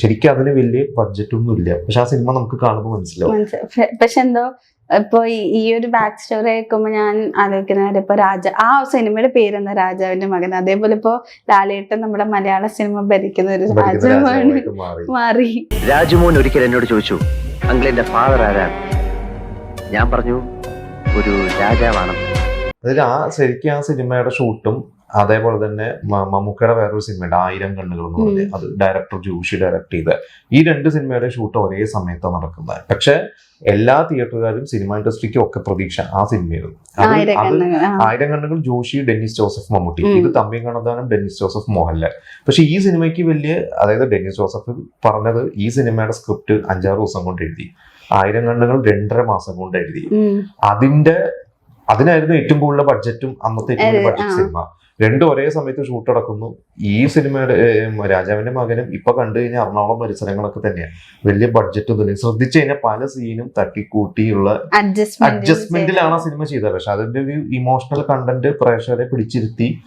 ശരിക്കും അതിന് വലിയ ബഡ്ജറ്റൊന്നും ഇല്ല, പക്ഷെ ആ സിനിമ നമുക്ക് കാണുമ്പോൾ മനസ്സിലാവും. പക്ഷെ എന്തോ ഇപ്പൊ ഈ ഒരു ബാക്ക് സ്റ്റോറി കേൾക്കുമ്പോ ഞാൻ ആലോചിക്കുന്ന ഇപ്പൊ ആ സിനിമയുടെ പേരെന്താ, രാജാവിന്റെ മകൻ. അതേപോലെ ഇപ്പൊ ലാലേട്ടൻ നമ്മുടെ മലയാള സിനിമ ഭരിക്കുന്ന ഒരു രാജാവാണ് മാറി. രാജുമോൻ ഒരിക്കൽ എന്നോട് ചോദിച്ചു, അങ്കിളിന്റെ ഫാദർ ആരാണ്? ഞാൻ പറഞ്ഞു, ഒരു രാജാവാണ്. അതിൽ ശരിക്കും ആ സിനിമയുടെ ഷൂട്ടും അതേപോലെ തന്നെ മമ്മൂക്കയുടെ വേറൊരു സിനിമയുണ്ട് 1000 കണ്ണുകൾ എന്ന് പറഞ്ഞ്, അത് ഡയറക്ടർ ജോഷി ഡയറക്ട് ചെയ്ത, ഈ 2 സിനിമയുടെ ഷൂട്ട് ഒരേ സമയത്താണ് നടക്കുന്നത്. പക്ഷെ എല്ലാ തിയേറ്ററുകാരും സിനിമ ഇൻഡസ്ട്രിക്കും ഒക്കെ പ്രതീക്ഷ ആ സിനിമയായിരുന്നു. അത് 1000 കണ്ണുകൾ ജോഷി, ഡെന്നിസ് ജോസഫ് മമ്മൂട്ടി, ഇത് തമ്പിയും കണ്ണന്താനം ഡെന്നിസ് ജോസഫ് മോഹൻലാൽ. പക്ഷെ ഈ സിനിമയ്ക്ക് വലിയ, അതായത് ഡെന്നിസ് ജോസഫ് പറഞ്ഞത് ഈ സിനിമയുടെ സ്ക്രിപ്റ്റ് 5-6 ദിവസം കൊണ്ട് എഴുതി, 1000 കണ്ണുകൾ 2.5 മാസം കൊണ്ട് എഴുതി. അതിനായിരുന്നു ഏറ്റവും കൂടുതൽ ബഡ്ജറ്റും അന്നത്തെ ഏറ്റവും കൂടുതൽ ബഡ്ജറ്റ് സിനിമ. 2 ഒരേ സമയത്ത് ഷൂട്ട് നടക്കുന്നു. ഈ സിനിമയുടെ രാജാവിന്റെ മകനും ഇപ്പൊ കണ്ടു കഴിഞ്ഞാൽ എറണാകുളം പരിസരങ്ങളൊക്കെ തന്നെയാണ്, വലിയ ബഡ്ജറ്റ് ഒന്നും ഇല്ല. ശ്രദ്ധിച്ചു കഴിഞ്ഞാൽ പല സീനും തട്ടിക്കൂട്ടിയുള്ള അഡ്ജസ്റ്റ്മെന്റിലാണ് ആ സിനിമ ചെയ്തത്. പക്ഷെ അതിന്റെ ഒരു ഇമോഷണൽ കണ്ടന്റ് പ്രേക്ഷകരെ പിടിച്ചിരുത്തി